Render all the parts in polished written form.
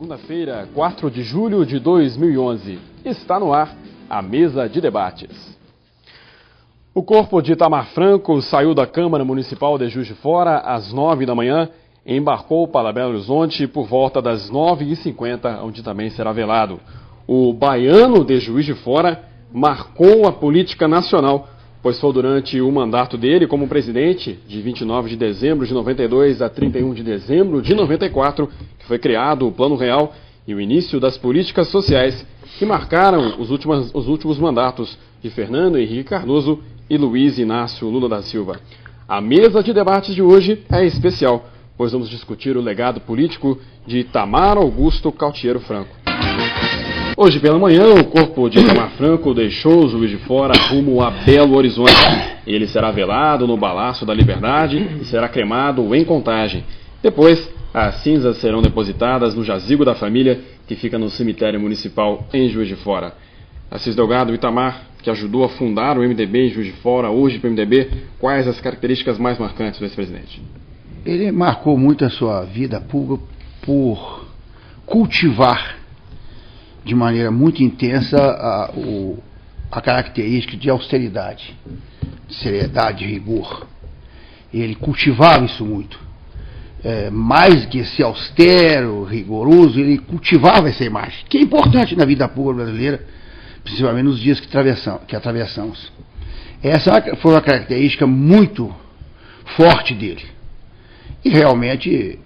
Segunda-feira, 4 de julho de 2011. Está no ar a mesa de debates. O corpo de Itamar Franco saiu da Câmara Municipal de Juiz de Fora às 9 da manhã e embarcou para Belo Horizonte por volta das 9h50, onde também será velado. O baiano de Juiz de Fora marcou a política nacional, pois foi durante o mandato dele como presidente, de 29 de dezembro de 92 a 31 de dezembro de 94, que foi criado o Plano Real e o início das políticas sociais que marcaram os últimos mandatos de Fernando Henrique Cardoso e Luiz Inácio Lula da Silva. A mesa de debates de hoje é especial, pois vamos discutir o legado político de Itamar Augusto Cautiero Franco. Hoje pela manhã, o corpo de Itamar Franco deixou Juiz de Fora rumo a Belo Horizonte. Ele será velado no Palácio da Liberdade e será cremado em Contagem. Depois, as cinzas serão depositadas no jazigo da família, que fica no cemitério municipal em Juiz de Fora. Assis Delgado, Itamar, que ajudou a fundar o MDB em Juiz de Fora, hoje para o MDB, quais as características mais marcantes do ex-presidente? Ele marcou muito a sua vida pública por cultivar de maneira muito intensa a característica de austeridade, de seriedade, de rigor. Ele cultivava isso muito. Mais que ser austero, rigoroso, ele cultivava essa imagem, que é importante na vida pública brasileira, principalmente nos dias que atravessamos. Essa foi uma característica muito forte dele. E realmente,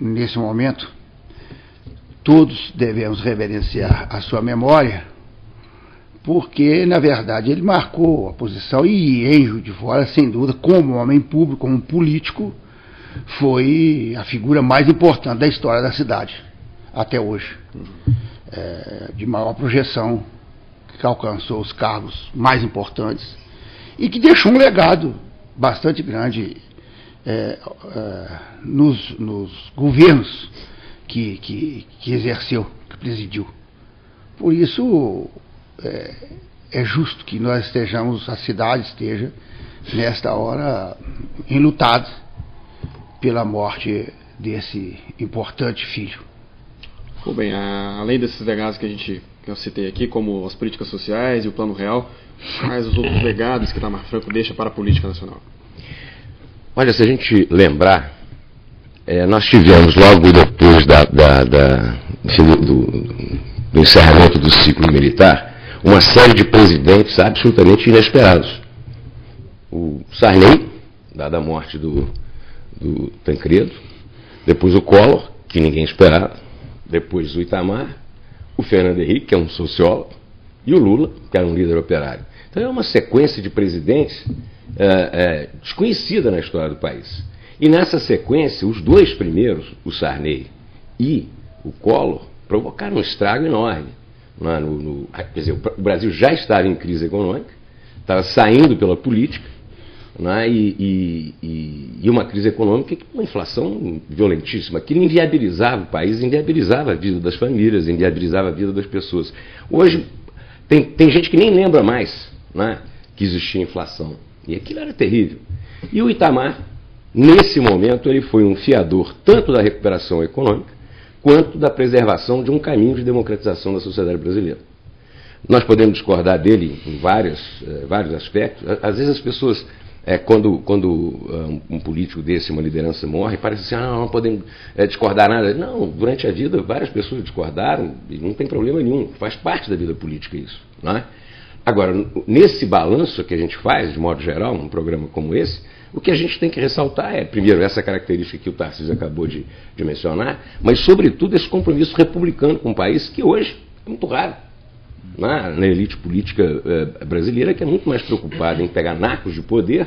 nesse momento, todos devemos reverenciar a sua memória, porque, na verdade, ele marcou a posição e, em Juiz de Fora, sem dúvida, como homem público, como político, foi a figura mais importante da história da cidade, até hoje. De maior projeção, que alcançou os cargos mais importantes e que deixou um legado bastante grande nos governos que exerceu, que presidiu. Por isso, é justo que nós estejamos, a cidade esteja, nesta hora, enlutada pela morte desse importante filho. Bem, além desses legados que eu citei aqui, como as políticas sociais e o Plano Real, quais os outros legados que Itamar Franco deixa para a política nacional? Olha, se a gente lembrar, nós tivemos logo depois do encerramento do ciclo militar uma série de presidentes absolutamente inesperados. O Sarney, dada a morte do Tancredo, depois o Collor, que ninguém esperava, depois o Itamar, o Fernando Henrique, que é um sociólogo, e o Lula, que era um líder operário. Então é uma sequência de presidentes desconhecida na história do país. E nessa sequência, os dois primeiros, o Sarney e o Collor, provocaram um estrago enorme. Quer dizer, o Brasil já estava em crise econômica, estava saindo pela política, e uma crise econômica, uma inflação violentíssima, que inviabilizava o país, inviabilizava a vida das famílias, inviabilizava a vida das pessoas. Hoje, tem gente que nem lembra mais que existia inflação. E aquilo era terrível. E o Itamar, nesse momento, ele foi um fiador tanto da recuperação econômica, quanto da preservação de um caminho de democratização da sociedade brasileira. Nós podemos discordar dele em vários aspectos. Às vezes as pessoas, quando um político desse, uma liderança morre, parece assim, não podemos discordar nada. Não, durante a vida várias pessoas discordaram e não tem problema nenhum, faz parte da vida política isso. Não é? Agora, nesse balanço que a gente faz, de modo geral, num programa como esse, o que a gente tem que ressaltar é, primeiro, essa característica que o Tarcísio acabou de mencionar, mas, sobretudo, esse compromisso republicano com o país, que hoje é muito raro na elite política brasileira, que é muito mais preocupada em pegar nacos de poder,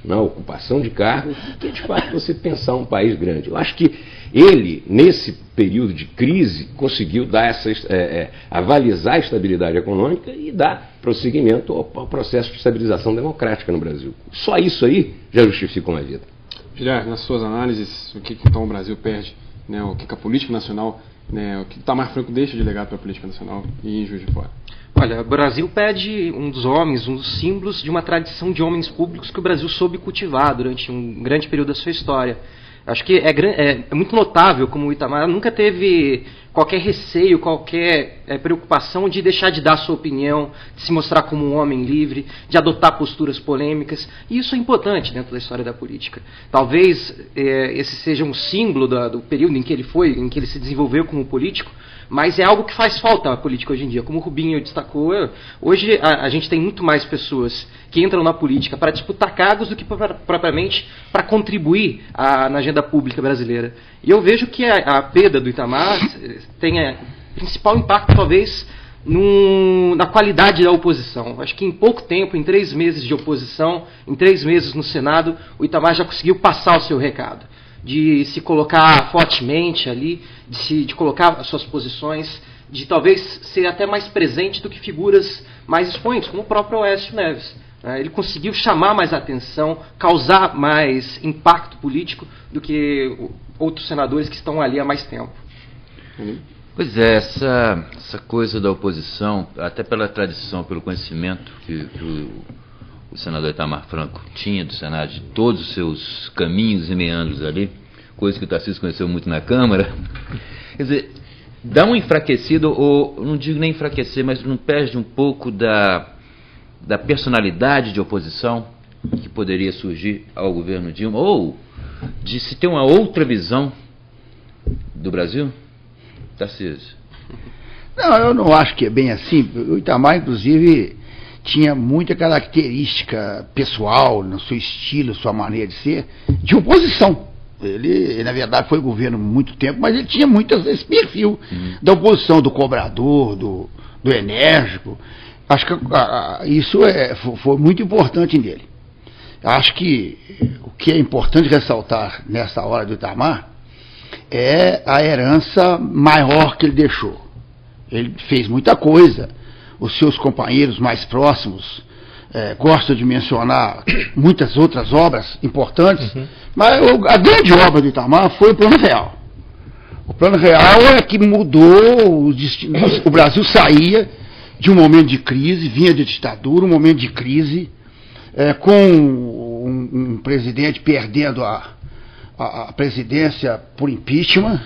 na ocupação de cargo, que, de fato, você pensar um país grande. Eu acho que ele, nesse período de crise, conseguiu dar avalizar a estabilidade econômica e dar prosseguimento ao processo de estabilização democrática no Brasil. Só isso aí já justifica uma vida. Gilberto, nas suas análises, o que então o Brasil perde, o que a política nacional, o que Itamar Franco deixa de legado para a política nacional e em Juiz de Fora? Olha, o Brasil perde um dos homens, um dos símbolos de uma tradição de homens públicos que o Brasil soube cultivar durante um grande período da sua história. Acho que é muito notável como o Itamar nunca teve qualquer receio, qualquer preocupação de deixar de dar sua opinião, de se mostrar como um homem livre, de adotar posturas polêmicas. E isso é importante dentro da história da política. Talvez esse seja um símbolo do período em que ele se desenvolveu como político, mas é algo que faz falta à política hoje em dia. Como o Rubinho destacou, hoje a gente tem muito mais pessoas que entram na política para disputar cargos do que propriamente para contribuir na agenda pública brasileira. E eu vejo que a perda do Itamar tem principal impacto, talvez, na qualidade da oposição. Acho que em pouco tempo, em 3 meses de oposição, em 3 meses no Senado, o Itamar já conseguiu passar o seu recado, de se colocar fortemente ali, de colocar as suas posições, de talvez ser até mais presente do que figuras mais expoentes, como o próprio Aécio Neves. Ele conseguiu chamar mais atenção, causar mais impacto político do que outros senadores que estão ali há mais tempo. Pois é, essa coisa da oposição, até pela tradição, pelo conhecimento que o senador Itamar Franco tinha do Senado, de todos os seus caminhos e meandros ali, coisa que o Tarcísio conheceu muito na Câmara, quer dizer, dá um enfraquecido, ou não digo nem enfraquecer, mas não perde um pouco da personalidade de oposição que poderia surgir ao governo Dilma, ou de se ter uma outra visão do Brasil? Tarcísio. Não, eu não acho que é bem assim. O Itamar, inclusive, tinha muita característica pessoal, no seu estilo, sua maneira de ser, de oposição. Ele na verdade, foi governo muito tempo, mas ele tinha muito esse perfil da oposição, do cobrador, do enérgico. Acho que isso foi muito importante nele. Acho que o que é importante ressaltar nessa hora do Itamar é a herança maior que ele deixou. Ele fez muita coisa. Os seus companheiros mais próximos gostam de mencionar muitas outras obras importantes, mas a grande obra do Itamar foi o Plano Real. O Plano Real é que mudou o destino. O Brasil saía de um momento de crise, vinha de ditadura, um momento de crise, com um presidente perdendo a presidência por impeachment.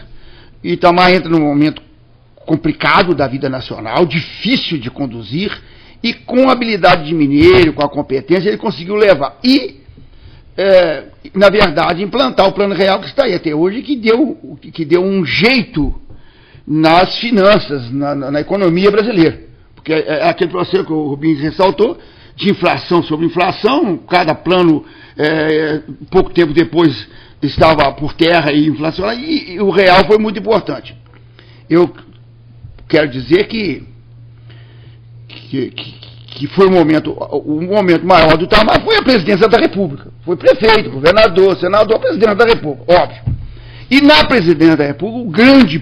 Itamar entra num momento complicado da vida nacional, difícil de conduzir, e com a habilidade de mineiro, com a competência, ele conseguiu levar. E, na verdade, implantar o Plano Real que está aí até hoje, que deu um jeito nas finanças, na economia brasileira. Porque é aquele processo que o Rubinho ressaltou, de inflação sobre inflação, cada plano, pouco tempo depois, estava por terra e inflacionado, e o real foi muito importante. Eu quero dizer que foi o momento maior do Itamar foi a presidência da República. Foi prefeito, governador, senador, presidente da República, óbvio. E na presidência da República, o grande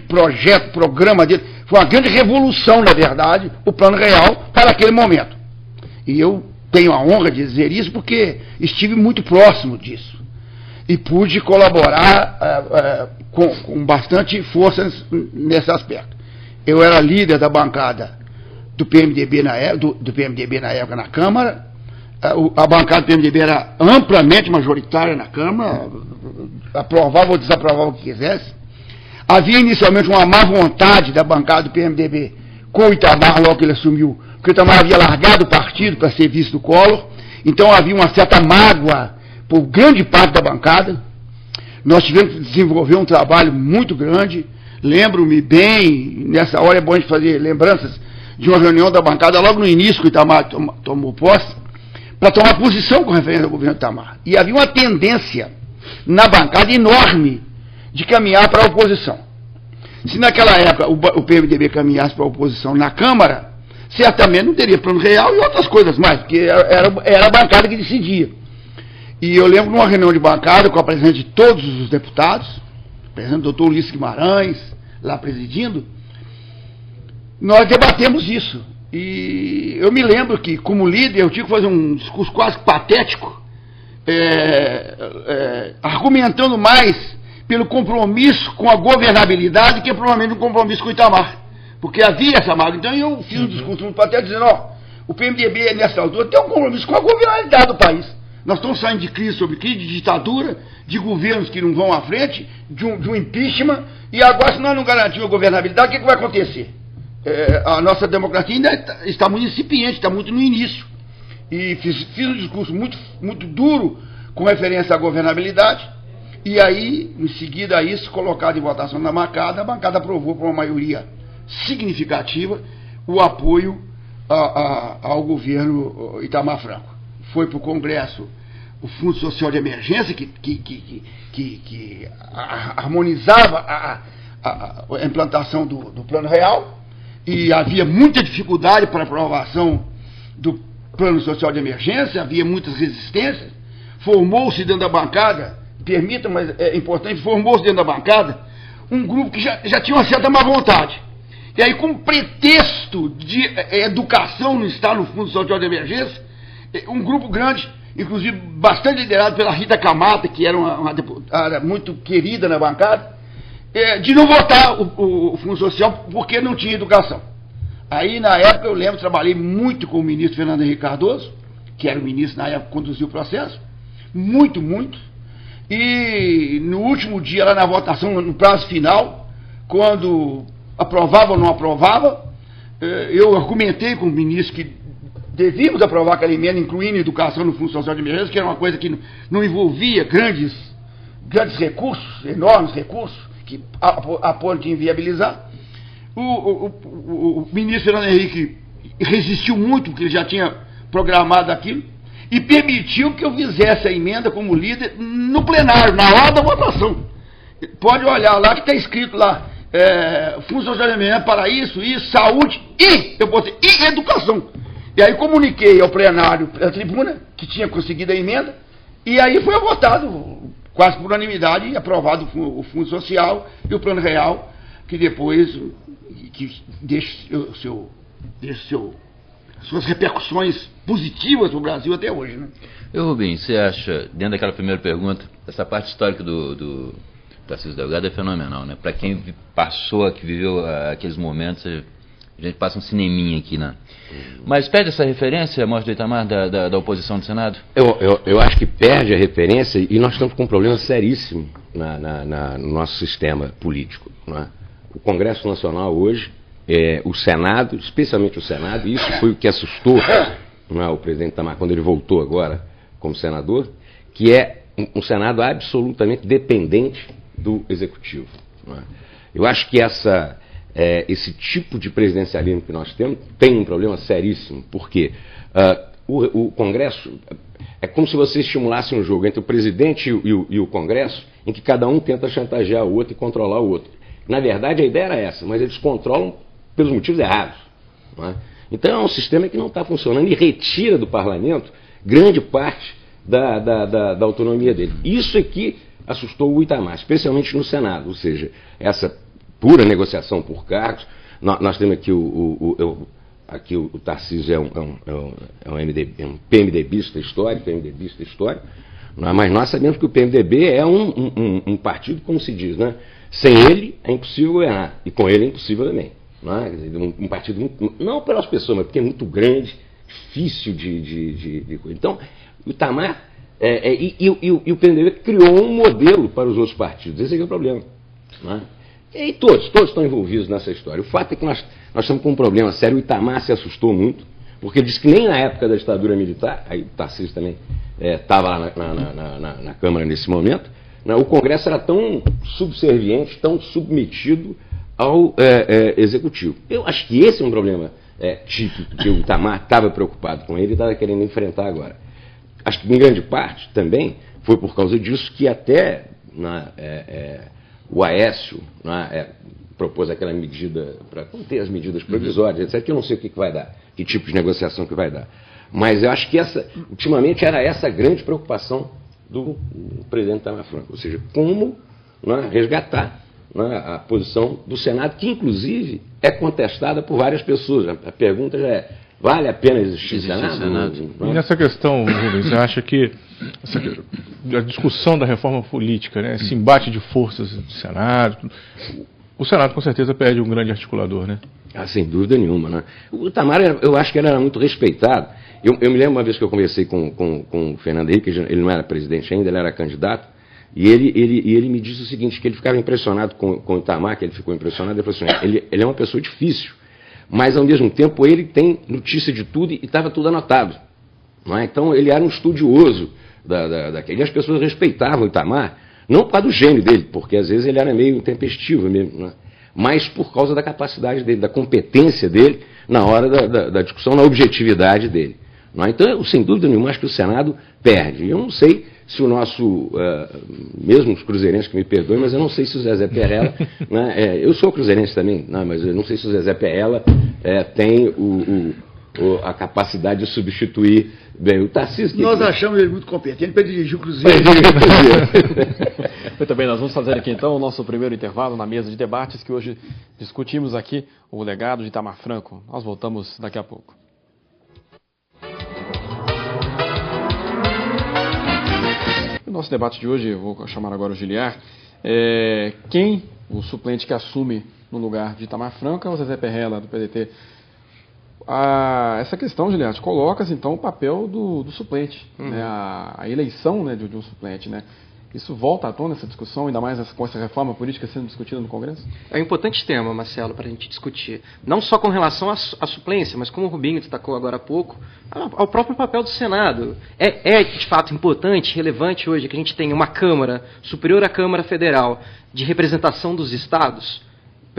programa dele, foi uma grande revolução, na verdade, o Plano Real para aquele momento. E eu tenho a honra de dizer isso porque estive muito próximo disso. E pude colaborar com bastante força nesse aspecto. Eu era líder da bancada do PMDB na época na Câmara. A bancada do PMDB era amplamente majoritária na Câmara, aprovava ou desaprovava o que quisesse. Havia inicialmente uma má vontade da bancada do PMDB com o Itamar logo que ele assumiu, porque o Itamar havia largado o partido para ser vice do Collor, então havia uma certa mágoa por grande parte da bancada. Nós tivemos que desenvolver um trabalho muito grande. Lembro-me bem, nessa hora é bom a gente fazer lembranças de uma reunião da bancada logo no início que o Itamar tomou posse, para tomar posição com referência ao governo Itamar. E havia uma tendência na bancada enorme de caminhar para a oposição. Se naquela época o PMDB caminhasse para a oposição na Câmara, certamente não teria Plano Real e outras coisas mais, porque era a bancada que decidia. E eu lembro de uma reunião de bancada com a presença de todos os deputados, o presidente doutor Ulisses Guimarães, lá presidindo, nós debatemos isso. E eu me lembro que, como líder, eu tive que fazer um discurso quase patético, argumentando mais pelo compromisso com a governabilidade que provavelmente um compromisso com o Itamar. Porque havia essa mágoa. Então eu fiz um discurso muito patético dizendo, o PMDB nessa altura tem um compromisso com a governabilidade do país. Nós estamos saindo de crise sobre crise, de ditadura, de governos que não vão à frente, de um impeachment, e agora, se nós não garantirmos a governabilidade, o que vai acontecer? A nossa democracia ainda está muito incipiente, está muito no início. E fiz um discurso muito duro com referência à governabilidade, e aí, em seguida a isso, colocado em votação na bancada, a bancada aprovou por uma maioria significativa o apoio ao governo Itamar Franco. Foi para o Congresso o Fundo Social de Emergência, que harmonizava a implantação do Plano Real, e havia muita dificuldade para a aprovação do Plano Social de Emergência, havia muitas resistências. Formou-se dentro da bancada, permita, mas é importante, formou-se dentro da bancada um grupo que já tinha uma certa má vontade. E aí, com pretexto de educação no Estado, no Fundo Social de Emergência, um grupo grande, inclusive bastante liderado pela Rita Camata, que era uma deputada muito querida na bancada, de não votar o Fundo Social porque não tinha educação. Aí, na época, eu lembro, trabalhei muito com o ministro Fernando Henrique Cardoso, que era o ministro na época que conduziu o processo, muito, e no último dia, lá na votação, no prazo final, quando aprovava ou não aprovava, eu argumentei com o ministro que devíamos aprovar aquela emenda, incluindo educação no Fundo Social de Emergência, que era uma coisa que não envolvia grandes recursos, enormes recursos, que a ponto de inviabilizar. O ministro Fernando Henrique resistiu muito, porque ele já tinha programado aquilo, e permitiu que eu fizesse a emenda como líder no plenário, na hora da votação. Pode olhar lá que está escrito lá, Fundo Social de Emergência para isso, saúde e, eu botei, e educação. E aí comuniquei ao plenário, à tribuna, que tinha conseguido a emenda, e aí foi votado, quase por unanimidade, e aprovado o Fundo Social e o Plano Real, que depois deixa suas repercussões positivas no Brasil até hoje, né? Rubens, você acha, dentro daquela primeira pergunta, essa parte histórica do Tarcísio Delgado é fenomenal, né? Para quem passou, que viveu aqueles momentos, a gente passa um cineminha aqui, né? Mas perde essa referência, a morte do Itamar, da oposição do Senado? Eu acho que perde a referência, e nós estamos com um problema seríssimo no nosso sistema político, não é? O Congresso Nacional hoje, o Senado, especialmente o Senado, e isso foi o que assustou, não é, o presidente Itamar quando ele voltou agora como senador, que é um Senado absolutamente dependente do Executivo. Não é? Eu acho que esse tipo de presidencialismo que nós temos tem um problema seríssimo, porque o Congresso é como se você estimulasse um jogo entre o presidente e o Congresso, em que cada um tenta chantagear o outro e controlar o outro. Na verdade, a ideia era essa, mas eles controlam pelos motivos errados. Não é? Então é um sistema que não está funcionando e retira do parlamento grande parte da autonomia dele. Isso é que assustou o Itamar, especialmente no Senado, ou seja, essa pura negociação por cargos. Nós temos aqui aqui o Tarcísio é um PMDBista histórico, mas nós sabemos que o PMDB é um partido, como se diz, né? Sem ele é impossível governar, e com ele é impossível também. Não é? Um partido, não pelas pessoas, mas porque é muito grande, difícil de coisa. Então, o Itamar e o PMDB criou um modelo para os outros partidos. Esse é o problema. Não é? E todos estão envolvidos nessa história. O fato é que nós estamos com um problema sério. O Itamar se assustou muito, porque ele disse que nem na época da ditadura militar, aí o Tarcísio também estava lá na Câmara nesse momento, né, o Congresso era tão subserviente, tão submetido ao Executivo. Eu acho que esse é um problema típico que o Itamar estava preocupado com ele e estava querendo enfrentar agora. Acho que em grande parte também foi por causa disso que até o Aécio propôs aquela medida para conter as medidas provisórias, etc., que eu não sei o que vai dar, que tipo de negociação que vai dar. Mas eu acho que ultimamente era essa a grande preocupação do presidente Itamar Franco, ou seja, como resgatar a posição do Senado, que inclusive é contestada por várias pessoas. A pergunta já é: vale a pena existir o Senado? E nessa questão, Rubens, você acha que a discussão da reforma política, né, esse embate de forças do Senado, o Senado com certeza perde um grande articulador, né? Sem dúvida nenhuma, né? O Itamar, eu acho que ele era muito respeitado. Eu me lembro uma vez que eu conversei com o Fernando Henrique, ele não era presidente ainda, ele era candidato, e ele me disse o seguinte, que ele ficava impressionado com o Itamar, que ele ficou impressionado, ele falou assim, ele é uma pessoa difícil, mas ao mesmo tempo ele tem notícia de tudo e estava tudo anotado. Não é? Então ele era um estudioso daquele, e as pessoas respeitavam o Itamar, não por causa do gênio dele, porque às vezes ele era meio intempestivo mesmo, né? Mas por causa da capacidade dele, da competência dele na hora da discussão, na objetividade dele. Não é? Então, sem dúvida nenhuma, acho que o Senado perde. Eu não sei se o nosso, mesmo os cruzeirenses que me perdoem, mas eu não sei se o Zezé Perrella, né, eu sou cruzeirense também, não, mas eu não sei se o Zezé Perrella tem a capacidade de substituir bem o Tarcísio. Nós achamos ele muito competente para dirigir o Cruzeiro. Muito bem, nós vamos fazer aqui então o nosso primeiro intervalo na mesa de debates, que hoje discutimos aqui o legado de Itamar Franco. Nós voltamos daqui a pouco. O nosso debate de hoje, eu vou chamar agora o Giliar, quem o suplente que assume no lugar de Itamar Franco é o Zezé Perrella, do PDT. Essa questão, Giliar, coloca-se então o papel do suplente, né, a eleição, né, de um suplente, né? Isso volta à tona, essa discussão, ainda mais com essa reforma política sendo discutida no Congresso? É um importante tema, Marcelo, para a gente discutir. Não só com relação à suplência, mas como o Rubinho destacou agora há pouco, ao próprio papel do Senado. É de fato importante, relevante hoje que a gente tenha uma Câmara, superior à Câmara Federal, de representação dos estados?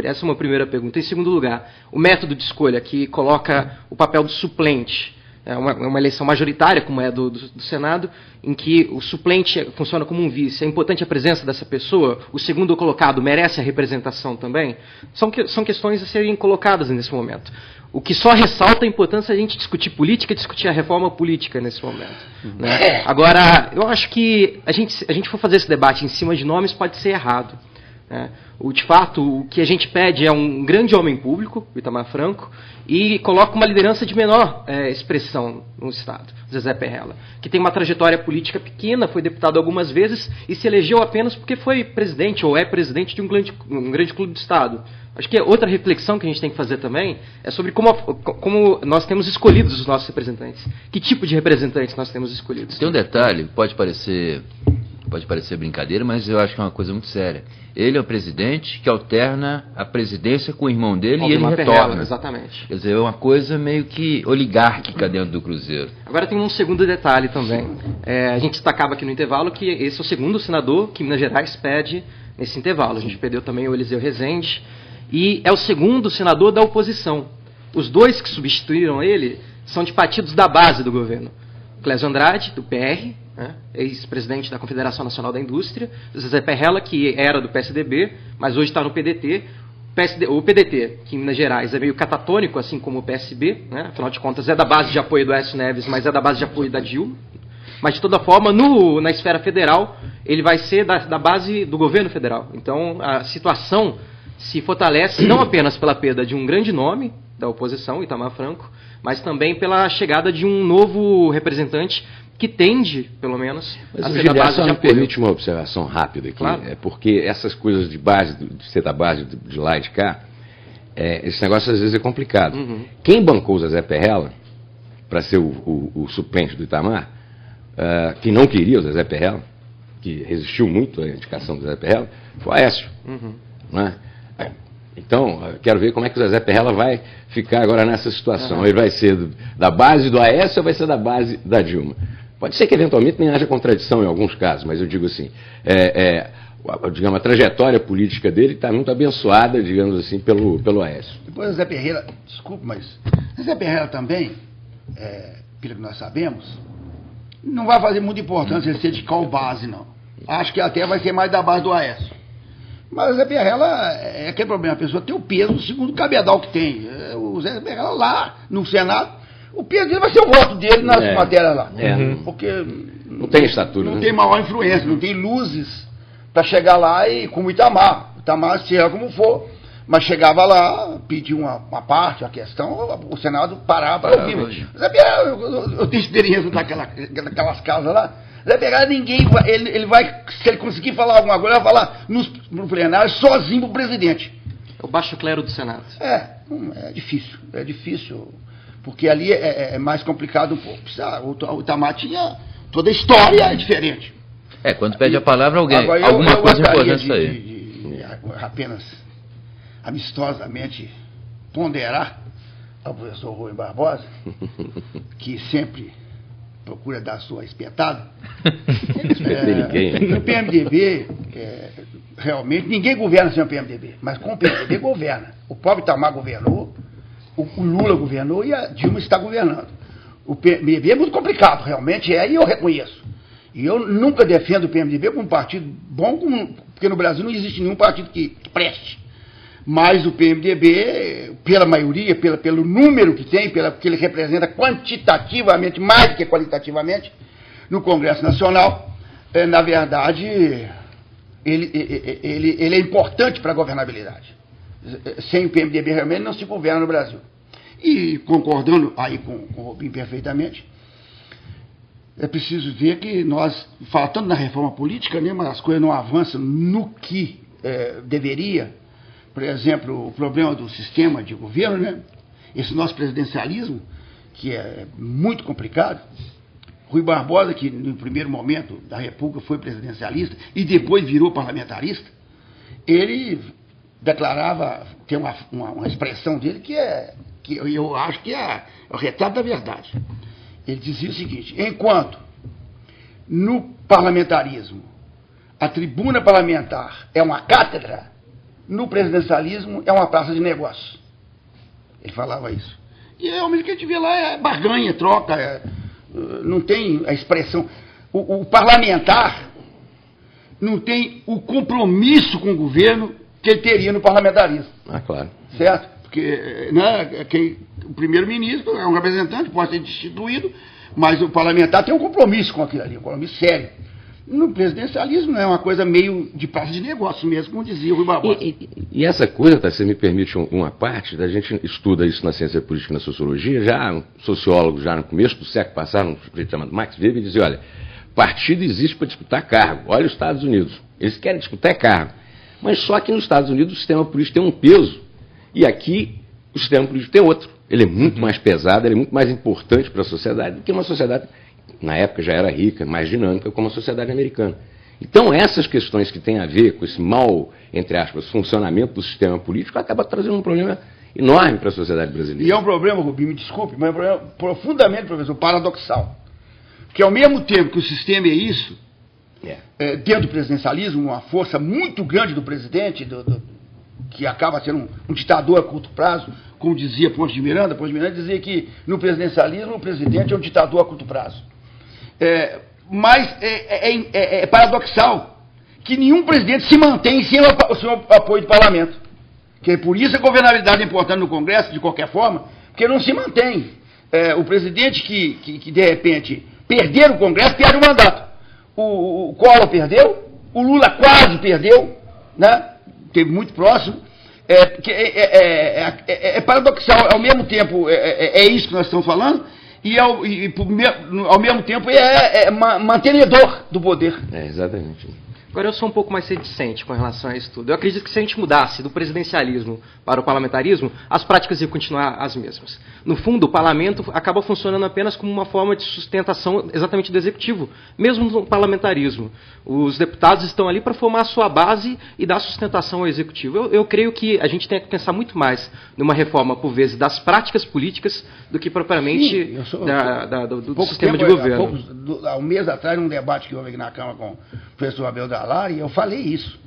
Essa é uma primeira pergunta. Em segundo lugar, o método de escolha que coloca o papel do suplente. É uma eleição majoritária, como é do Senado, em que o suplente funciona como um vice. É importante a presença dessa pessoa? O segundo colocado merece a representação também? São questões a serem colocadas nesse momento. O que só ressalta a importância de a gente discutir política, discutir a reforma política nesse momento. Né? Agora, eu acho que a gente for fazer esse debate em cima de nomes pode ser errado. De fato, o que a gente pede é um grande homem público, o Itamar Franco, e coloca uma liderança de menor expressão no Estado, Zezé Perrella, que tem uma trajetória política pequena, foi deputado algumas vezes e se elegeu apenas porque foi presidente ou é presidente de um grande clube do Estado. Acho que outra reflexão que a gente tem que fazer também é sobre como nós temos escolhido os nossos representantes. Que tipo de representantes nós temos escolhidos? Tem um detalhe, pode parecer brincadeira, mas eu acho que é uma coisa muito séria. Ele é o presidente que alterna a presidência com o irmão dele e ele retorna. Exatamente. Quer dizer, é uma coisa meio que oligárquica dentro do Cruzeiro. Agora tem um segundo detalhe também. A gente destacava aqui no intervalo que esse é o segundo senador que Minas Gerais pede nesse intervalo. A gente perdeu também o Eliseu Rezende. E é o segundo senador da oposição. Os dois que substituíram ele são de partidos da base do governo. Clésio Andrade, do PR, ex-presidente da Confederação Nacional da Indústria, Zezé Perrella, que era do PSDB, mas hoje está no PDT. O PDT, que em Minas Gerais é meio catatônico, assim como o PSB, né? Afinal de contas é da base de apoio do Aécio Neves, mas é da base de apoio da Dilma. Mas, de toda forma, na esfera federal, ele vai ser da base do governo federal. Então, a situação se fortalece não apenas pela perda de um grande nome da oposição, Itamar Franco, mas também pela chegada de um novo representante que tende, pelo menos, a ser da base de apoio. Permite uma observação rápida aqui, claro. Porque essas coisas de base, de ser da base de lá e de cá, esse negócio às vezes é complicado. Quem bancou o Zezé Perrella para ser o suplente do Itamar, que não queria o Zezé Perrella, que resistiu muito à indicação do Zezé Perrella, foi o Aécio. Né? Então, quero ver como é que o Zezé Perrella vai ficar agora nessa situação. Ele vai ser da base do Aécio ou vai ser da base da Dilma? Pode ser que eventualmente nem haja contradição em alguns casos, mas eu digo assim, digamos, a trajetória política dele está muito abençoada, digamos assim, pelo Aécio. Depois o Zezé Perrella, desculpe, mas Zezé Perrella também, pelo que nós sabemos, não vai fazer muita importância ele ser de qual base, não. Acho que até vai ser mais da base do Aécio. Mas o Zé Perrella é aquele problema, a pessoa tem o peso segundo o cabedal que tem. O Zé Perrella lá no Senado, o peso dele vai ser o voto dele nas matérias lá. Porque não tem estatura. Não tem maior influência, não tem luzes para chegar lá e como o Itamar, seja como for, mas chegava lá, pedia uma parte, a questão, o Senado parava para ouvir. Zé Perrella, eu tenho experiência naquelas casas lá. Zé Perrella, ninguém vai, ele vai, se ele conseguir falar alguma coisa, ele vai falar no plenário sozinho pro presidente. É o baixo clero do Senado. É difícil, porque ali é mais complicado um pouco. O Itamar tinha toda a história é diferente. Quando pede a palavra alguém, agora, alguma eu coisa gostaria importante aí. Apenas amistosamente ponderar ao professor Rui Barbosa, que sempre procura dar a sua espetada. No PMDB, realmente, ninguém governa sem o PMDB, mas com o PMDB governa. O próprio Itamar governou, o Lula governou e a Dilma está governando. O PMDB é muito complicado, realmente e eu reconheço. E eu nunca defendo o PMDB como um partido bom, porque no Brasil não existe nenhum partido que preste. Mas o PMDB, pela maioria, pelo número que tem, porque ele representa quantitativamente mais do que qualitativamente no Congresso Nacional, na verdade, ele é importante para a governabilidade. Sem o PMDB realmente não se governa no Brasil. E concordando aí com o Rubim perfeitamente, é preciso ver que nós, falando na reforma política, né, mas as coisas não avançam no que deveria. Por exemplo, o problema do sistema de governo, né? Esse nosso presidencialismo, que é muito complicado. Rui Barbosa, que no primeiro momento da República foi presidencialista e depois virou parlamentarista, ele declarava, tem uma expressão dele que eu acho que é o retrato da verdade. Ele dizia o seguinte: enquanto no parlamentarismo a tribuna parlamentar é uma cátedra, no presidencialismo é uma praça de negócio. Ele falava isso. E realmente o que a gente vê lá é barganha, troca, não tem a expressão. O parlamentar não tem o compromisso com o governo que ele teria no parlamentarismo. Claro. Certo? Porque o primeiro-ministro é um representante, pode ser destituído, mas o parlamentar tem um compromisso com aquilo ali, um compromisso sério. No presidencialismo não é uma coisa meio de praça de negócio mesmo, como dizia o Rui Barbosa. E essa coisa, tá, você me permite uma parte, a gente estuda isso na ciência política e na sociologia, já um sociólogo, já no começo do século passado, um sujeito chamado Max Weber, dizia, olha, partido existe para disputar cargo. Olha os Estados Unidos, eles querem disputar cargo. Mas só que nos Estados Unidos o sistema político tem um peso, e aqui o sistema político tem outro. Ele é muito mais pesado, ele é muito mais importante para a sociedade do que uma sociedade na época já era rica, mais dinâmica, como a sociedade americana. Então, essas questões que têm a ver com esse mau, entre aspas, funcionamento do sistema político, acaba trazendo um problema enorme para a sociedade brasileira. E é um problema, Rubim, me desculpe, mas é um problema profundamente, professor, paradoxal. Porque ao mesmo tempo que o sistema é isso, dentro do presidencialismo, uma força muito grande do presidente, que acaba sendo um ditador a curto prazo, como dizia Ponte de Miranda dizia que no presidencialismo o presidente é um ditador a curto prazo. Mas é paradoxal que nenhum presidente se mantém sem o seu apoio do parlamento. Que por isso a governabilidade é importante no Congresso, de qualquer forma, porque não se mantém. O presidente que de repente perder o Congresso, perde o mandato. O Collor perdeu, o Lula quase perdeu, né? Teve muito próximo. É paradoxal, ao mesmo tempo é isso que nós estamos falando, e ao mesmo tempo mantenedor do poder. Exatamente. Agora eu sou um pouco mais reticente com relação a isso tudo. Eu acredito que se a gente mudasse do presidencialismo para o parlamentarismo, as práticas iam continuar as mesmas. No fundo, o parlamento acaba funcionando apenas como uma forma de sustentação exatamente do executivo, mesmo no parlamentarismo. Os deputados estão ali para formar a sua base e dar sustentação ao executivo. Eu creio que a gente tem que pensar muito mais numa reforma, por vezes, das práticas políticas do que propriamente do sistema de governo. Há um mês atrás, num debate que houve aqui na Câmara com o professor Abel Dallari, eu falei isso.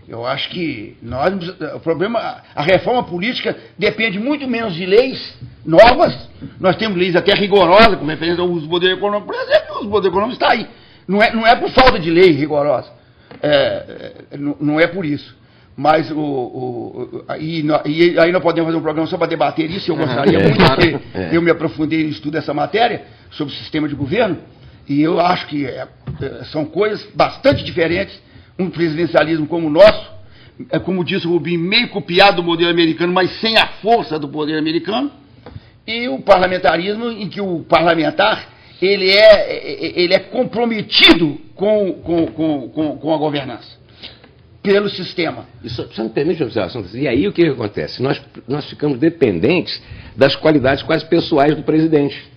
Eu acho que o problema, a reforma política depende muito menos de leis novas. Nós temos leis até rigorosas, com referência ao uso do poder econômico. Por exemplo, o uso do poder econômico está aí. Não é por falta de lei rigorosa. Não é por isso. Mas aí nós podemos fazer um programa só para debater isso. Eu gostaria muito, porque eu me aprofundei no estudo dessa matéria sobre o sistema de governo. E eu acho que são coisas bastante diferentes. Um presidencialismo como o nosso, como disse o Rubim, meio copiado do modelo americano, mas sem a força do poder americano, e o parlamentarismo em que o parlamentar ele é comprometido com a governança. pelo sistema. Isso me permite uma observação. E aí o que acontece? Nós ficamos dependentes das qualidades quase pessoais do presidente.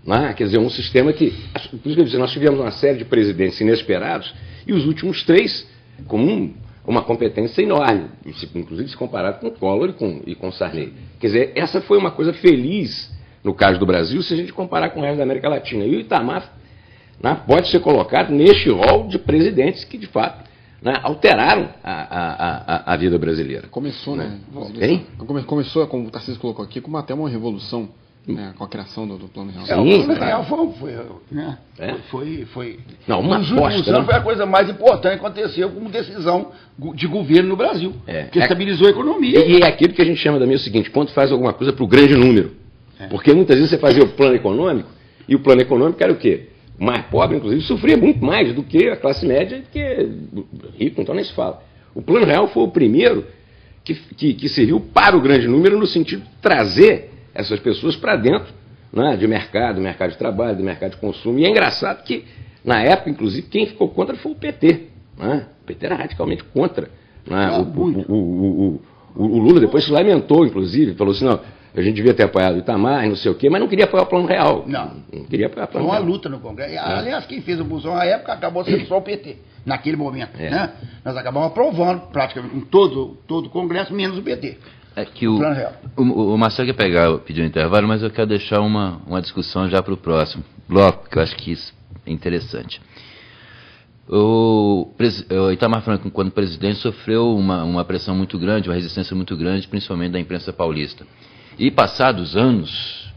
Né? Quer dizer, um sistema que... Por isso que eu disse, nós tivemos uma série de presidentes inesperados e os últimos 3 com uma competência enorme, inclusive se comparado com Collor e com Sarney. Quer dizer, essa foi uma coisa feliz no caso do Brasil, se a gente comparar com o resto da América Latina. E o Itamar, né, pode ser colocado neste rol de presidentes que, de fato, né, alteraram a vida brasileira. Começou, né? Hein? Começou, como o Tarcísio colocou aqui, como até uma revolução, né, com a criação do Plano Real. Sim, o Plano Real foi não, uma nos últimos aposta, anos foi a coisa mais importante que aconteceu como decisão de governo no Brasil, que estabilizou a economia. E é aquilo que a gente chama também o seguinte, quando faz alguma coisa para o grande número. Porque muitas vezes você fazia o plano econômico, e o plano econômico era o quê? O mais pobre, inclusive, sofria muito mais do que a classe média, que rico, então nem se fala. O Plano Real foi o primeiro que serviu para o grande número no sentido de trazer essas pessoas para dentro, né, de mercado de trabalho, do mercado de consumo. E é engraçado que, na época, inclusive, quem ficou contra foi o PT. Né? O PT era radicalmente contra. Né? O Lula depois se lamentou, inclusive, falou assim, não, a gente devia ter apoiado o Itamar, não sei o quê, mas não queria apoiar o Plano Real. Não queria apoiar o Plano Real. Real. Foi uma luta no Congresso. Aliás, quem fez a oposição na época acabou sendo só o PT, naquele momento. Né? Nós acabamos aprovando praticamente com todo o Congresso, menos o PT. É que o Marcelo quer pedir um intervalo, mas eu quero deixar uma discussão já para o próximo bloco, que eu acho que isso é interessante. O Itamar Franco, quando presidente, sofreu uma pressão muito grande, uma resistência muito grande, principalmente da imprensa paulista. E passados anos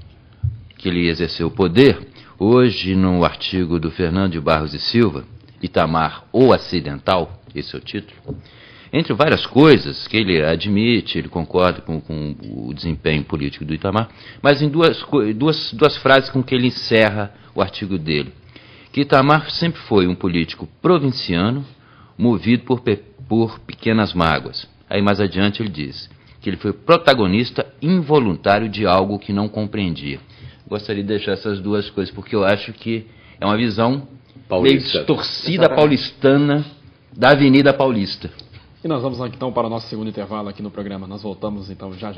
que ele exerceu o poder, hoje no artigo do Fernando de Barros e Silva, Itamar ou Acidental, esse é o título, entre várias coisas que ele admite, ele concorda com o desempenho político do Itamar, mas em duas frases com que ele encerra o artigo dele. Que Itamar sempre foi um político provinciano, movido por pequenas mágoas. Aí mais adiante ele diz que ele foi protagonista involuntário de algo que não compreendia. Gostaria de deixar essas duas coisas, porque eu acho que é uma visão meio distorcida paulistana da Avenida Paulista. E nós vamos então para o nosso segundo intervalo aqui no programa. Nós voltamos então já.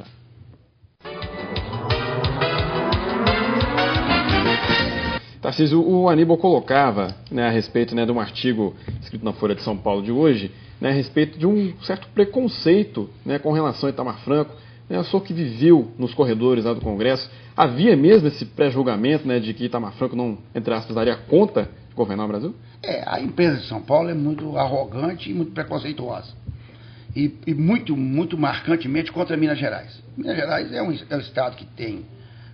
Tarcísio, o Aníbal colocava, né, a respeito, né, de um artigo escrito na Folha de São Paulo de hoje, né, a respeito de um certo preconceito, né, com relação a Itamar Franco. Né, eu sou que viveu nos corredores lá do Congresso. Havia mesmo esse pré-julgamento, né, de que Itamar Franco não, entre aspas, daria conta de governar o Brasil? A imprensa de São Paulo é muito arrogante e muito preconceituosa. E muito, muito marcantemente contra Minas Gerais. Minas Gerais é um estado que tem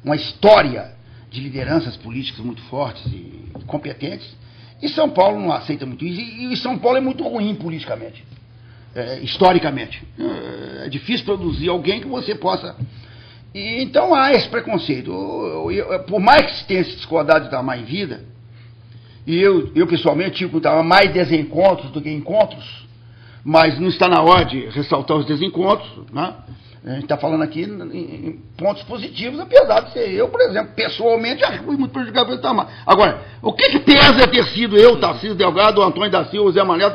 uma história de lideranças políticas muito fortes e competentes, e São Paulo não aceita muito isso, e São Paulo é muito ruim politicamente, historicamente. É difícil produzir alguém que você possa... E, então há esse preconceito. Por mais que se tenha se discordado de Itamar em vida, e eu pessoalmente tive com Itamar mais desencontros do que encontros, mas não está na hora de ressaltar os desencontros, né? A gente está falando aqui em pontos positivos, apesar de ser eu, por exemplo, pessoalmente, acho que fui muito prejudicado pelo Itamar. Agora, o que pesa ter sido eu, Tarcísio Delgado, Antônio da Silva, Zé Manuel,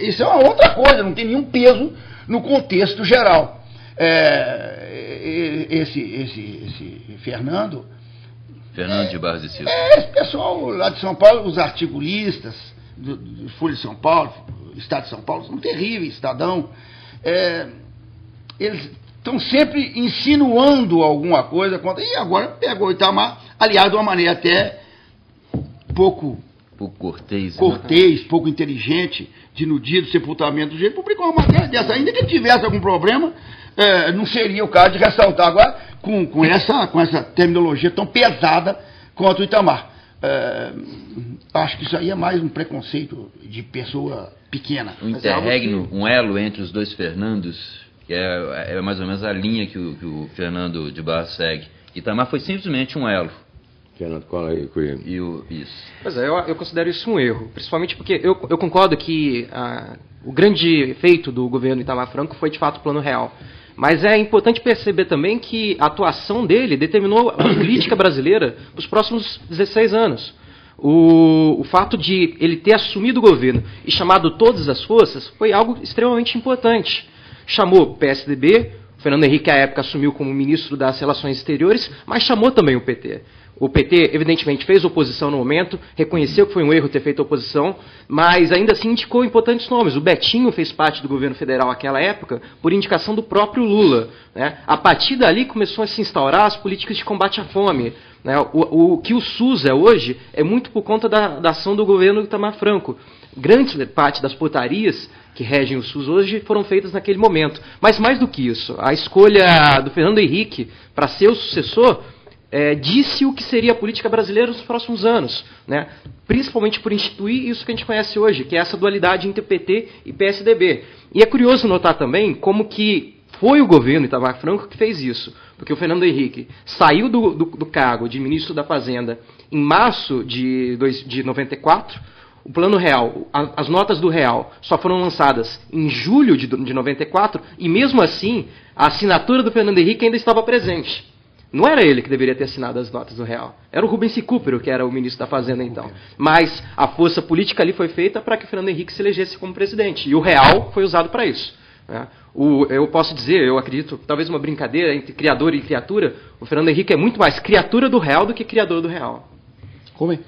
isso é uma outra coisa, não tem nenhum peso no contexto geral. Esse Fernando de Barros e Silva. Esse pessoal lá de São Paulo, os articulistas do Folha de São Paulo, Estado de São Paulo, são terríveis, Estadão. Eles estão sempre insinuando alguma coisa contra... E agora pegou o Itamar, aliás, de uma maneira até pouco cortês, pouco inteligente, de no dia do sepultamento do jeito, publicou uma matéria dessa. Ainda que ele tivesse algum problema, não seria o caso de ressaltar agora com essa terminologia tão pesada contra o Itamar. Acho que isso aí é mais um preconceito de pessoa pequena. Um interregno, um elo entre os dois Fernandos, que é mais ou menos a linha que o Fernando de Barros segue. Itamar foi simplesmente um elo. Fernando, cola aí com ele. Isso. Pois é, eu considero isso um erro, principalmente porque eu concordo que o grande feito do governo Itamar Franco foi de fato o Plano Real. Mas é importante perceber também que a atuação dele determinou a política brasileira para os próximos 16 anos. O fato de ele ter assumido o governo e chamado todas as forças foi algo extremamente importante. Chamou o PSDB, o Fernando Henrique, à época, assumiu como ministro das Relações Exteriores, mas chamou também o PT. O PT, evidentemente, fez oposição no momento, reconheceu que foi um erro ter feito oposição, mas ainda assim indicou importantes nomes. O Betinho fez parte do governo federal naquela época por indicação do próprio Lula, né? A partir dali começou a se instaurar as políticas de combate à fome, né? O que o SUS é hoje é muito por conta da ação do governo Itamar Franco. Grande parte das portarias que regem o SUS hoje foram feitas naquele momento. Mas mais do que isso, a escolha do Fernando Henrique para ser o sucessor disse o que seria a política brasileira nos próximos anos, né? Principalmente por instituir isso que a gente conhece hoje, que é essa dualidade entre PT e PSDB. E é curioso notar também como que foi o governo Itamar Franco que fez isso, porque o Fernando Henrique saiu do cargo de ministro da Fazenda em março de 94, o Plano Real, as notas do Real só foram lançadas em julho de 94, e mesmo assim a assinatura do Fernando Henrique ainda estava presente. Não era ele que deveria ter assinado as notas do Real. Era o Rubens Recupero, que era o ministro da Fazenda então. Mas a força política ali foi feita para que o Fernando Henrique se elegesse como presidente. E o Real foi usado para isso, né? Eu posso dizer, eu acredito, talvez uma brincadeira entre criador e criatura, o Fernando Henrique é muito mais criatura do Real do que criador do Real. Como é?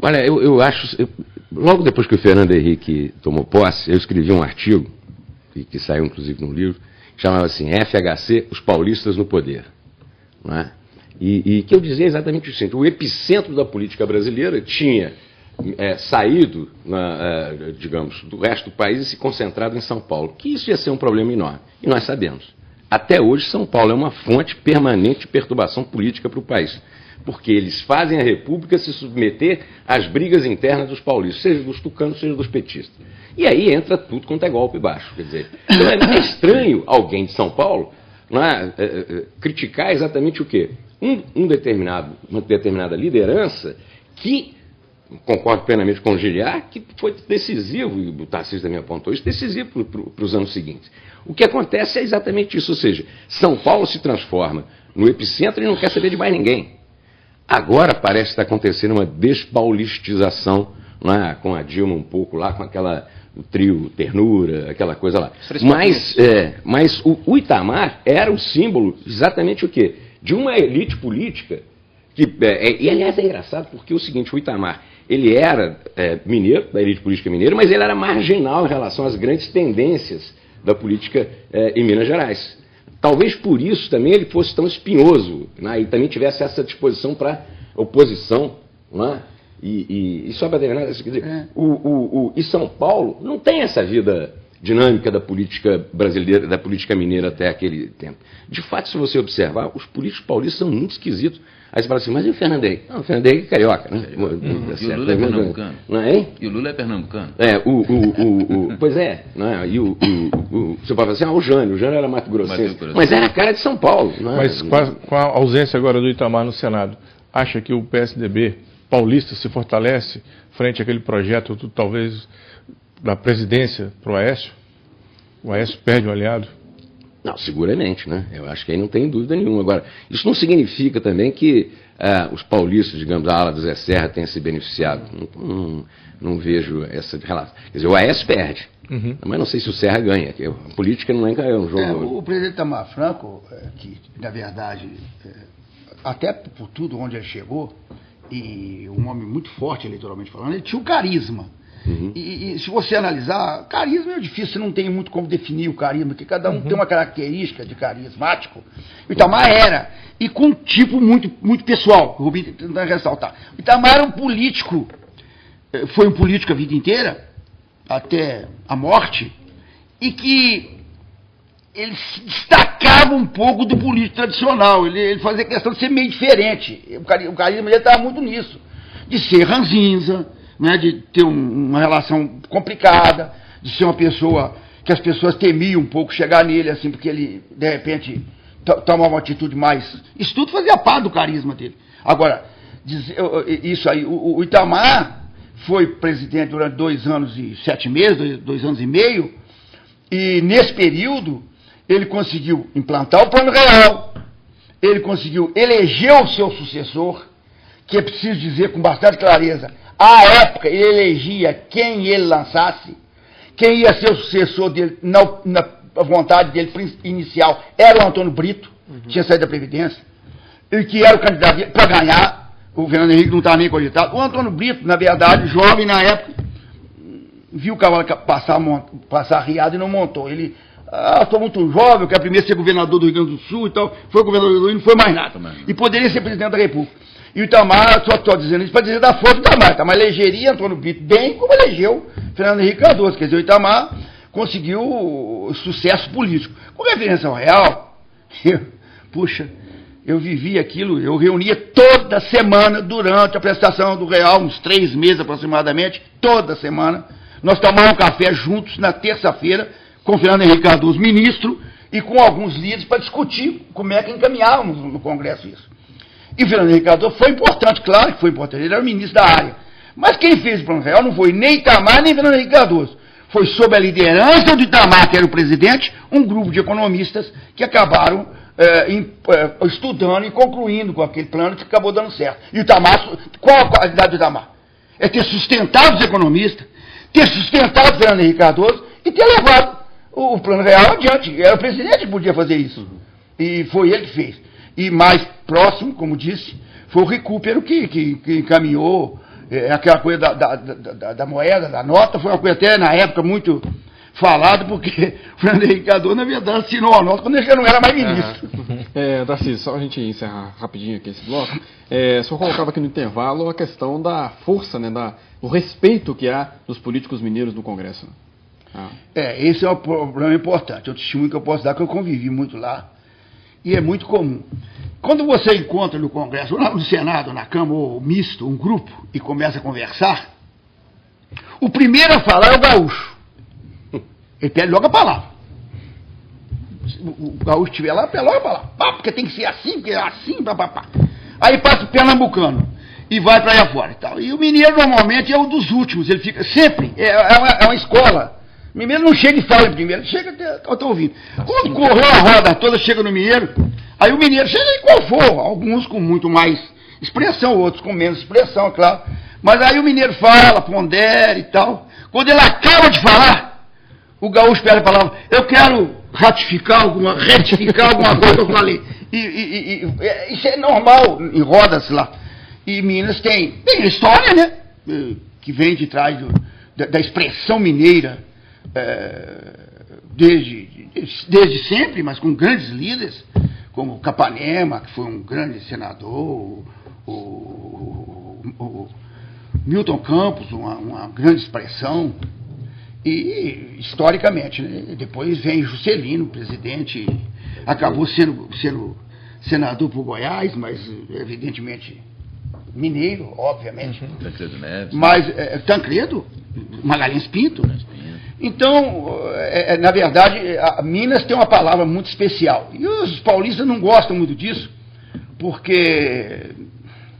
Olha, eu acho... logo depois que o Fernando Henrique tomou posse, eu escrevi um artigo, que saiu inclusive no livro, que chamava assim, FHC, os paulistas no poder. Não é? E que eu dizia exatamente o seguinte: o epicentro da política brasileira tinha saído, digamos, do resto do país e se concentrado em São Paulo, que isso ia ser um problema enorme. E nós sabemos. Até hoje, São Paulo é uma fonte permanente de perturbação política para o país, porque eles fazem a República se submeter às brigas internas dos paulistas, seja dos tucanos, seja dos petistas. E aí entra tudo quanto é golpe baixo. Quer dizer, então é estranho alguém de São Paulo criticar exatamente o quê? Uma determinada liderança que, concordo plenamente com o Giliar, que foi decisivo, e o Tarcísio também apontou isso, decisivo para os anos seguintes. O que acontece é exatamente isso, ou seja, São Paulo se transforma no epicentro e não quer saber de mais ninguém. Agora parece que está acontecendo uma despaulistização, com a Dilma um pouco lá, com o trio Ternura, aquela coisa lá. Mas o Itamar era o símbolo exatamente o quê? De uma elite política e aliás é engraçado porque o seguinte, o Itamar, ele era mineiro, da elite política mineira, mas ele era marginal em relação às grandes tendências da política em Minas Gerais. Talvez por isso também ele fosse tão espinhoso, né? E também tivesse essa disposição para oposição, né? E só para terminar, quer dizer, e São Paulo não tem essa vida dinâmica da política brasileira, da política mineira até aquele tempo. De fato, se você observar, os políticos paulistas são muito esquisitos. Aí você fala assim, mas e o Fernando Henrique? Não, o Fernando Henrique é carioca, né? E o Lula é pernambucano. Não é, hein? E o Lula é pernambucano. Pois é, né? E você pode falar assim, o Jânio era Mato Grossense, mas era a cara de São Paulo. Né? Mas com a ausência agora do Itamar no Senado, acha que o PSDB paulista se fortalece frente àquele projeto, talvez, da presidência para o Aécio? O Aécio perde um aliado? Não, seguramente, né? Eu acho que aí não tem dúvida nenhuma. Agora, isso não significa também que os paulistas, digamos, a ala do Zé Serra tenha se beneficiado. Não vejo essa relação. Quer dizer, o Aécio perde, mas não sei se o Serra ganha. A política não é um jogo. O presidente Itamar Franco, que na verdade, até por tudo onde ele chegou, e um homem muito forte eleitoralmente falando, ele tinha o carisma. E se você analisar, carisma é difícil, você não tem muito como definir o carisma, porque cada um tem uma característica de carismático. O Itamar era, e com um tipo muito, muito pessoal, o Rubinho tentando ressaltar. O Itamar era um político, foi um político a vida inteira, até a morte, e que ele se destacava um pouco do político tradicional, ele fazia questão de ser meio diferente, o carisma dele estava muito nisso, de ser ranzinza, né, de ter uma relação complicada, de ser uma pessoa que as pessoas temiam um pouco chegar nele, assim, porque ele, de repente, tomava uma atitude mais... Isso tudo fazia parte do carisma dele. Agora, isso aí, o Itamar foi presidente durante 2 anos e 7 meses, 2 anos e meio, e nesse período ele conseguiu implantar o Plano Real, ele conseguiu eleger o seu sucessor, que é preciso dizer com bastante clareza, à época ele elegia quem ele lançasse, quem ia ser o sucessor dele, na vontade dele inicial, era o Antônio Brito, tinha saído da Previdência, e que era o candidato para ganhar. O Fernando Henrique não estava nem cogitado. O Antônio Brito, na verdade, jovem na época, viu o cavalo passar riado e não montou. Ele, estou muito jovem, eu quero primeiro ser governador do Rio Grande do Sul e tal. Foi governador do Rio e não foi mais nada. E poderia ser presidente da República. E o Itamar, só estou dizendo isso para dizer da força do Itamar. Itamar elegeria Antônio Brito bem como elegeu Fernando Henrique Cardoso. Quer dizer, o Itamar conseguiu sucesso político. Com referência ao real, eu vivi aquilo, eu reunia toda semana durante a prestação do real, uns 3 meses aproximadamente, toda semana. Nós tomávamos um café juntos na terça-feira com o Fernando Henrique Cardoso, ministro, e com alguns líderes para discutir como é que encaminhávamos no Congresso isso. E o Fernando Henrique Cardoso foi importante, claro que foi importante, ele era o ministro da área. Mas quem fez o Plano Real não foi nem Itamar, nem Fernando Henrique Cardoso. Foi sob a liderança do Itamar, que era o presidente, um grupo de economistas que acabaram estudando e concluindo com aquele plano que acabou dando certo. E o Itamar, qual a qualidade do Itamar? É ter sustentado os economistas, ter sustentado o Fernando Henrique Cardoso e ter levado o Plano Real adiante. Era o presidente que podia fazer isso. E foi ele que fez. E mais próximo, como disse, foi o Recupero que encaminhou aquela coisa da moeda, da nota, foi uma coisa até na época muito falado, porque o Fernando Henrique Cardoso, na verdade, assinou a nota quando ele já não era mais ministro. Darcy, só a gente encerrar rapidinho aqui esse bloco, só colocava aqui no intervalo a questão da força, né, do respeito que há dos políticos mineiros no Congresso. Esse é um problema importante, é um testemunho que eu posso dar, que eu convivi muito lá, e é muito comum. Quando você encontra no Congresso, ou no Senado, na Câmara, ou misto, um grupo, e começa a conversar, o primeiro a falar é o gaúcho. Ele pede logo a palavra. Se o gaúcho estiver lá, pede logo a palavra. Porque tem que ser assim, porque é assim, papapá. Aí passa o pernambucano e vai para aí afora e tal. E o mineiro normalmente é um dos últimos, ele fica sempre, é uma escola. O mineiro não chega e fala primeiro, chega até, eu estou ouvindo. Quando correu a roda toda, chega no mineiro, aí o mineiro chega em qual for, alguns com muito mais expressão, outros com menos expressão, claro. Mas aí o mineiro fala, pondera e tal. Quando ele acaba de falar, o gaúcho pede a palavra, eu quero retificar alguma coisa que eu falei. Isso é normal em rodas lá. E Minas tem a história, né? Que vem de trás da expressão mineira, desde sempre, mas com grandes líderes, como Capanema, que foi um grande senador, o Milton Campos, uma grande expressão. E, historicamente, né? Depois vem Juscelino, presidente, acabou sendo senador por Goiás, mas, evidentemente, mineiro, obviamente. Tancredo Neves. Mas, Tancredo, Magalhães Pinto. Então, na verdade, Minas tem uma palavra muito especial. E os paulistas não gostam muito disso, porque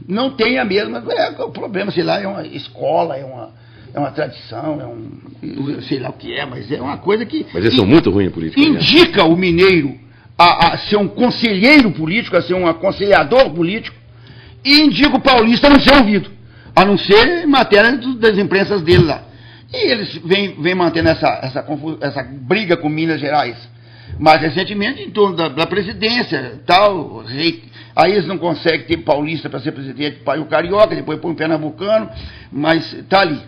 não tem a mesma... o problema, sei lá, é uma escola, é uma tradição, sei lá o que é, mas é uma coisa que... Mas eles são muito ruins em política. Indica o mineiro a ser um conselheiro político, a ser um aconselhador político, e indica o paulista a não ser ouvido, a não ser em matéria das imprensas dele lá. E eles vêm mantendo essa briga com Minas Gerais. Mais recentemente, em torno da presidência, tal, aí eles não conseguem ter paulista para ser presidente, pai o carioca, depois põe o pernambucano, mas está ali.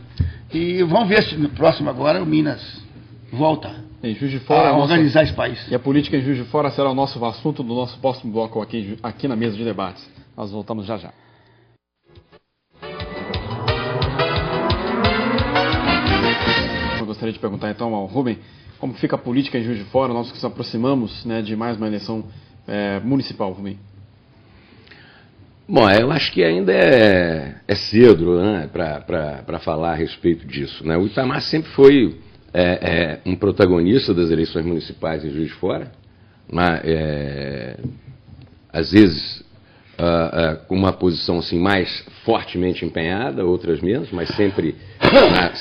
E vamos ver se no próximo agora o Minas volta em Juiz de Fora, a organizar esse país. E a política em Juiz de Fora será o nosso assunto do nosso próximo bloco aqui na mesa de debates. Nós voltamos já já. Eu gostaria de perguntar então ao Rubem, como fica a política em Juiz de Fora, nós que nos aproximamos, né, de mais uma eleição municipal, Rubem? Bom, eu acho que ainda é cedo, né, para falar a respeito disso, né? O Itamar sempre foi um protagonista das eleições municipais em Juiz de Fora, né? Às vezes com uma posição assim, mais fortemente empenhada, outras menos, mas sempre...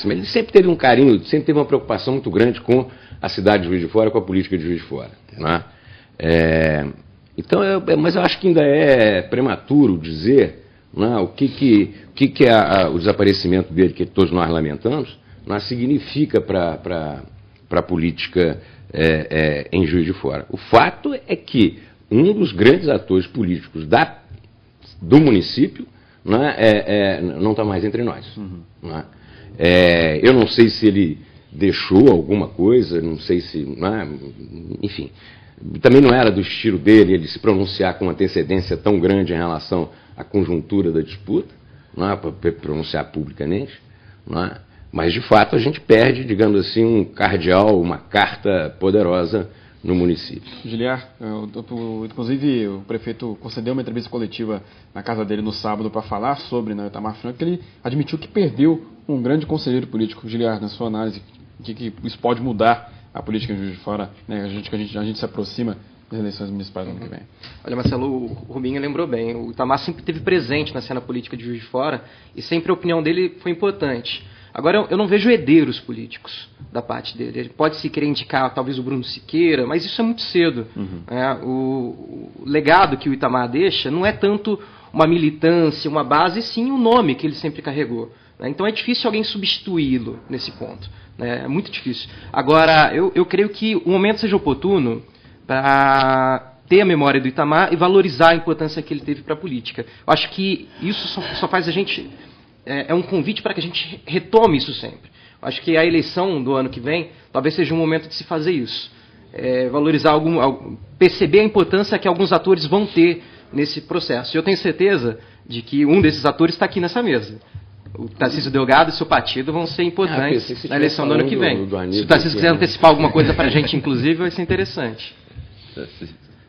ele sempre teve um carinho, sempre teve uma preocupação muito grande com a cidade de Juiz de Fora, com a política de Juiz de Fora, né? Então, mas eu acho que ainda é prematuro dizer O que é o desaparecimento dele, que todos nós lamentamos, significa para a política em Juiz de Fora. O fato é que um dos grandes atores políticos do município não está mais entre nós. Eu não sei se ele deixou alguma coisa, não sei se... enfim, também não era do estilo dele ele se pronunciar com antecedência tão grande em relação à conjuntura da disputa, para pronunciar publicamente, mas de fato a gente perde, digamos assim, um cardeal, uma carta poderosa no município. Giliar, inclusive o prefeito concedeu uma entrevista coletiva na casa dele no sábado para falar sobre o Itamar Franco. Ele admitiu que perdeu um grande conselheiro político. Giliar, na sua análise, o que isso pode mudar a política em Juiz de Fora, né? A gente se aproxima das eleições municipais do ano que vem. Olha, Marcelo, o Rubinho lembrou bem. O Itamar sempre esteve presente na cena política de Juiz de Fora e sempre a opinião dele foi importante. Agora, eu não vejo herdeiros políticos da parte dele. Ele pode se querer indicar talvez o Bruno Siqueira, mas isso é muito cedo. O legado que o Itamar deixa não é tanto uma militância, uma base, sim o nome que ele sempre carregou. Então é difícil alguém substituí-lo nesse ponto. É muito difícil. Agora, eu creio que o momento seja oportuno para ter a memória do Itamar e valorizar a importância que ele teve para a política. Eu acho que isso só faz a gente... É um convite para que a gente retome isso sempre. Eu acho que a eleição do ano que vem talvez seja um momento de se fazer isso. Valorizar perceber a importância que alguns atores vão ter nesse processo. E eu tenho certeza de que um desses atores está aqui nessa mesa. O Tarcísio Delgado e seu partido vão ser importantes na eleição do ano que vem. Se o Tarcísio quiser antecipar alguma coisa para a gente, inclusive, vai ser interessante.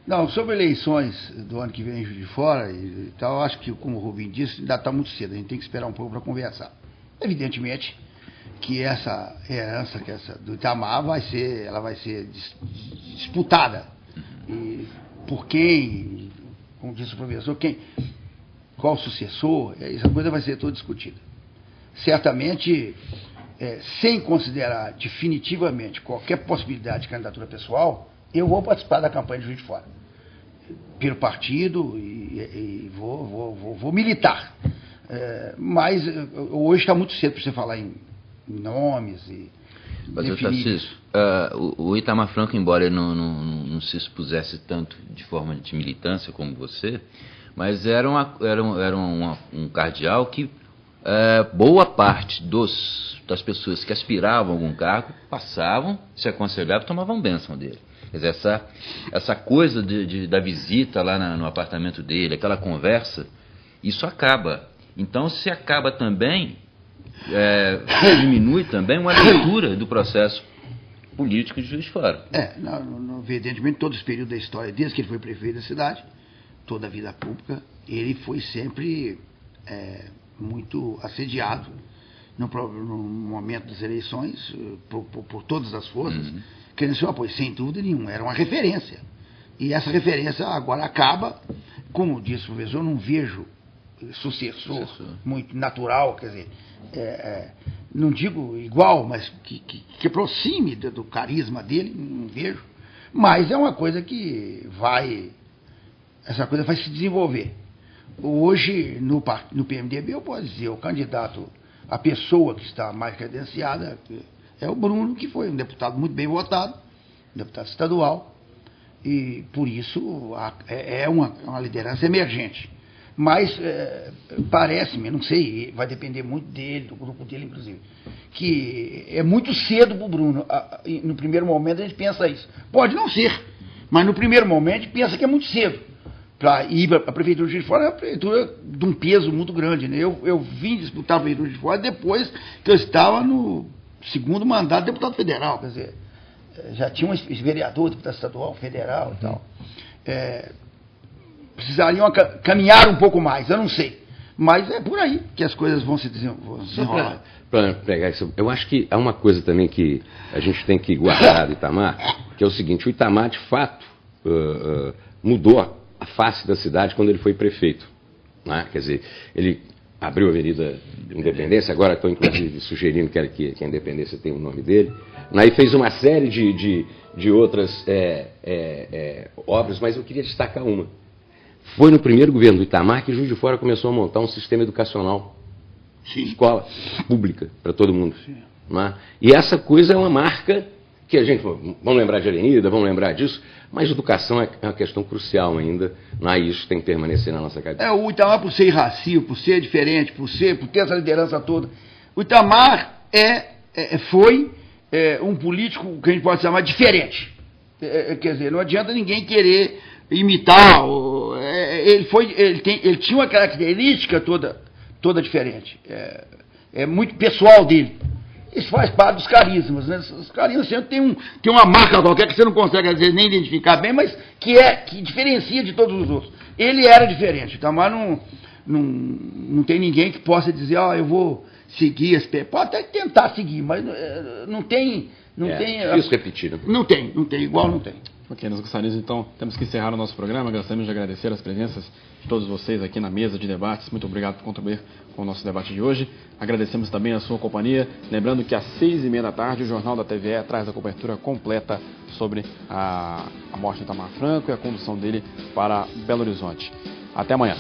Não, sobre eleições do ano que vem em Juiz de Fora e tal, eu acho que, como o Rubinho disse, ainda está muito cedo, a gente tem que esperar um pouco para conversar. Evidentemente que essa herança do Itamar vai ser disputada. E por quem, como disse o professor, qual o sucessor, essa coisa vai ser toda discutida. Certamente, sem considerar definitivamente qualquer possibilidade de candidatura pessoal, eu vou participar da campanha de Juiz de Fora, pelo partido, e vou militar. Mas hoje está muito cedo para você falar em nomes e mas Tarcísio, o Itamar Franco, embora ele não se expusesse tanto de forma de militância como você, mas era um cardeal que boa parte das pessoas que aspiravam a algum cargo passavam, se aconselhavam e tomavam bênção dele. Quer dizer, essa coisa da visita lá no apartamento dele, aquela conversa, isso acaba. Então, se acaba também, diminui também uma leitura do processo político de Juiz de Fora. Evidentemente, todos os períodos da história, desde que ele foi prefeito da cidade, toda a vida pública, ele foi sempre muito assediado no momento das eleições, por todas as forças, querendo seu apoio, sem dúvida nenhuma, era uma referência. E essa referência agora acaba, como disse o professor, eu não vejo sucessor muito natural, quer dizer, não digo igual, mas que aproxime do carisma dele, não vejo. Mas é uma coisa que essa coisa vai se desenvolver. Hoje, no PMDB, eu posso dizer, o candidato, a pessoa que está mais credenciada é o Bruno, que foi um deputado muito bem votado, deputado estadual, e por isso é uma liderança emergente. Mas parece-me, não sei, vai depender muito dele, do grupo dele, inclusive, que é muito cedo para o Bruno. No primeiro momento a gente pensa isso. Pode não ser, mas no primeiro momento a gente pensa que é muito cedo. Para ir para a Prefeitura de Juiz de Fora, é uma prefeitura de um peso muito grande. Né? Eu vim disputar a Prefeitura de Juiz de Fora depois que eu estava no segundo mandato de deputado federal. Quer dizer, já tinha um vereador, deputado estadual, federal e tal. Precisariam caminhar um pouco mais, eu não sei. Mas é por aí que as coisas vão se desenrolar. Para pegar isso, eu acho que há uma coisa também que a gente tem que guardar do Itamar, que é o seguinte: o Itamar, de fato, mudou a face da cidade quando ele foi prefeito. Né? Quer dizer, ele abriu a Avenida Independência, agora estou inclusive sugerindo que a Independência tenha o nome dele, né? E fez uma série de outras obras, mas eu queria destacar uma. Foi no primeiro governo do Itamar que Juiz de Fora começou a montar um sistema educacional. Sim. Escola pública para todo mundo. Não é? E essa coisa é uma marca que a gente, vamos lembrar de Avenida, vamos lembrar disso, mas educação é uma questão crucial ainda, não é? Isso tem que permanecer na nossa cabeça. O Itamar, por ser irracível, por ser diferente, por ter essa liderança toda, o Itamar foi um político que a gente pode chamar diferente. Quer dizer, não adianta ninguém querer imitar. Ele tinha uma característica toda diferente. É muito pessoal dele. Isso faz parte dos carismas, né? Os carismas sempre tem uma marca qualquer que você não consegue, às vezes, nem identificar bem, mas que diferencia de todos os outros. Ele era diferente. O Itamar não tem ninguém que possa dizer, eu vou seguir esse pé. Pode até tentar seguir, mas não tem. Isso repetido. Não tem, igual não tem. Ok, nós gostaríamos então, temos que encerrar o nosso programa. Gostaríamos de agradecer as presenças de todos vocês aqui na mesa de debates. Muito obrigado por contribuir com o nosso debate de hoje. Agradecemos também a sua companhia. Lembrando que às 6h30 da tarde o Jornal da TVE traz a cobertura completa sobre a morte de Itamar Franco e a condução dele para Belo Horizonte. Até amanhã.